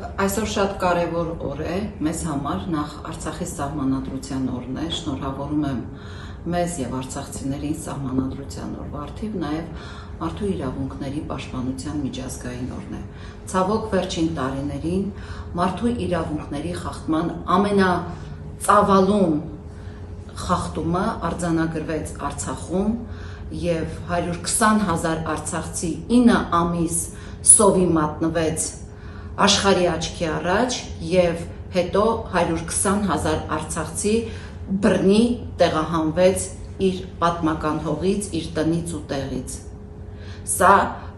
Այսօր շատ կարևոր օր է մեզ համար, նախ Արցախի սահմանադրության օրն է, շնորհավորում եմ մեզ եւ արցախցիներին սահմանադրության օրվա առթիվ, նաեւ մարդու իրավունքների պաշտպանության միջազգային օրն է։ Ցավոք վերջին տարիներին մարդու իրավունքների խախտման ամենածավալուն խախտումը արձանագրվեց Արցախում եւ 120,000 արցախցի 9 ամիս սովի մատնվեց աշխարհի աչքի առաջ եւ հետո 120,000 արցախցի բռնի տեղահանվեց իր պատմական հողից, իր տնից ու տեղից։ Սա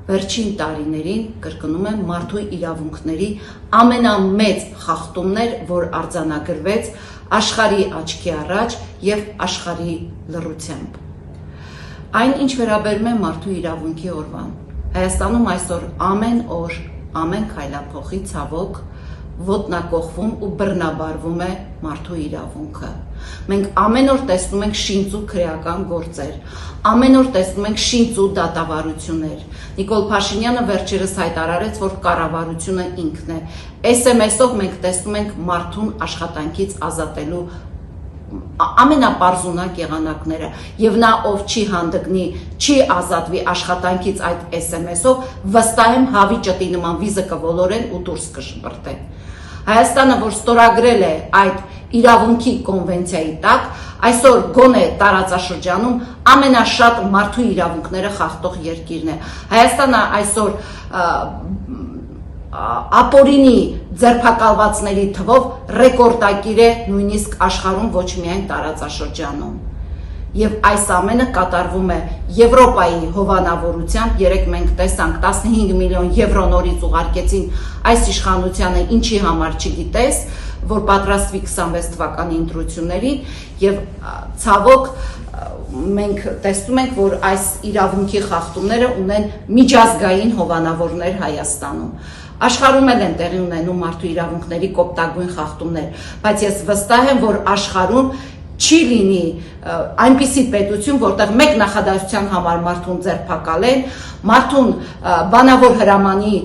վերջին տարիներին, կրկնում եմ, մարդու իրավունքների ամենամեծ խախտումն էր, որ արձանագրվեց աշխարհի աչքի առաջ եւ աշխարհի լռությամբ։ Այն, ինչ վերաբերում է մարդու իրավունքի օրվան, Հայաստանում այսօր ամեն օր, ամեն քայլափոխի ցավոք ոտնակոխվում ու բռնաբարվում է մարդու իրավունքը։ Մենք ամեն օր տեսնում ենք շինծ ու քրեական գործեր, ամեն օր տեսնում ենք շինծ ու դատավարություններ։ Նիկոլ Փաշինյանը վերջերս հայտարարեց, որ կառավարությունը ինքն է։ SMS-ով մենք տեսնում ենք մարդուն աշխատանքից ազատելու ամենապարզունակ եղանակները եւ նա ով չի հանդգնի, չի ազատվի աշխատանքից այդ SMS-ով, վստահ եմ հավի ճտի նման վիզը կոլորեն ու դուրս կշպրտեն։ Հայաստանը, որ ստորագրել է այդ իրավունքի կոնվենցիայի տակ, այսօր գոնե տարածաշրջանում ամենաշատ մարդու իրավունքները խախտող երկիրն է։ Հայաստանը այսօր ապօրինի ձերբակալվածների թվով ռեկորդակիր է նույնիսկ աշխարհում, ոչ միայն տարածաշրջանում։ Եվ այս ամենը կատարվում է Եվրոպայի հովանավորությամբ, երեկ մենք տեսանք 15 միլիոն եվրո նորից ուղարկեցին այս իշխանությանը, ինչի համար չգիտես, որ պատրաստվի 26 թվականի ընտրություններին եւ ցավոք մենք տեսնում ենք, որ այս իրավունքի խախտումները ունեն միջազգային հովանավորներ Հայաստանում։ Աշխարհում էլ են տեղի ունենում մարդու իրավունքների կոպտագույն խախտումներ, բայց ես վստահ եմ, որ աշխարհում չի լինի այնպիսի պետություն, որտեղ մեկ նախադասության համար մարդուն ձերբակալեն, մարդուն բանավոր հրամանի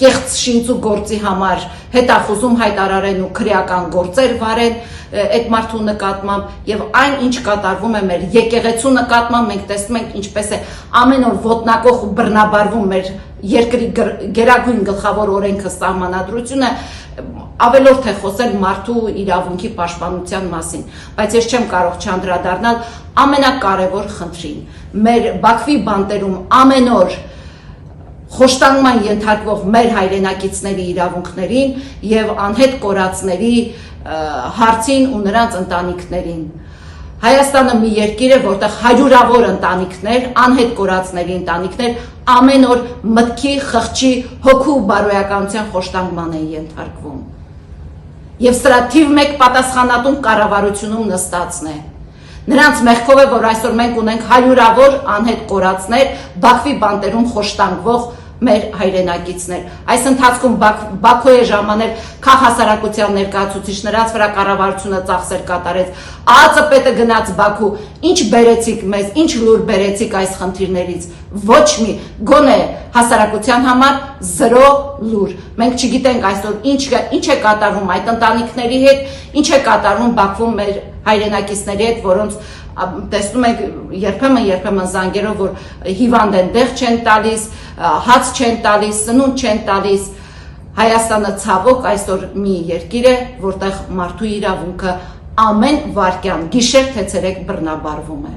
կեղծ շինծու գործի համար հետախուզում հայտարարեն ու քրեական գործեր վարեն այդ մարդու նկատմամբ եւ այն ինչ կատարվում է մեր եկեղեցու նկատմամբ, մենք տեսնում ենք ինչպես է ամեն օր ոտնակող ու բռնաբարվում մեր երկրի գերագույն գլխավոր օրենքը սահմանադրությունը, ավելորդ է խոսել մարդու իրավունքի պաշտպանության մասին, բայց ես չեմ կարող չանդրադառնալ ամենակարևոր խնդրին։ Մեր Բաքվի բանտերում ամեն օր խոշտանգման ենթարկվող մեր հայրենակիցների իրավունքներին եւ անհետ կորածների հարցին ու նրանց ընտանիքներին։ Հայաստանը մի երկիր է, որտեղ հարյուրավոր ընտանիքներ, անհետ կորածների ընտանիքներ ամեն օր մտքի, խղճի, հոգու բարոյականության խոշտանգման են ենթարկվում։ Եվ սրա թիվ 1 պատասխանատուն կառավարությունում նստածն է։ Նրանց մեղքով է, որ այսօր մենք ունենք հարյուրավոր անհետ կորածներ, Բաքվի բանտերում խոշտանգվող մեր հայրենակիցներ։ Այս ընթացքում Բաքու է ժամանել քաղաքասարակության ներկայացուցիչ, նրանց վրա կառավարությունը ծախսեր կատարեց, ԱԱԾՊ-ը գնաց Բաքու, ինչ բերեցիք մեզ, ինչ լուր բերեցիք այս խնդիրներից, ոչ մի, գոնե հասարակության համար 0 լուր։ Մենք չգիտենք այսօր ինչ է կատարվում այդ ընտանիքների հետ, ինչ է կատարվում Բաքվում մեր հայրենակիցների հետ, որոնց տեսնում եք երբեմն զանգերով, որ հիվանդ են, դեղ չեն տալիս, հաց չեն տալիս, սնունդ չեն տալիս։ Հայաստանը ցավոք այսօր մի երկիր է, որտեղ մարդու իրավունքը ամեն վայրկյան, գիշեր թե ցերեկ բռնաբարվում է։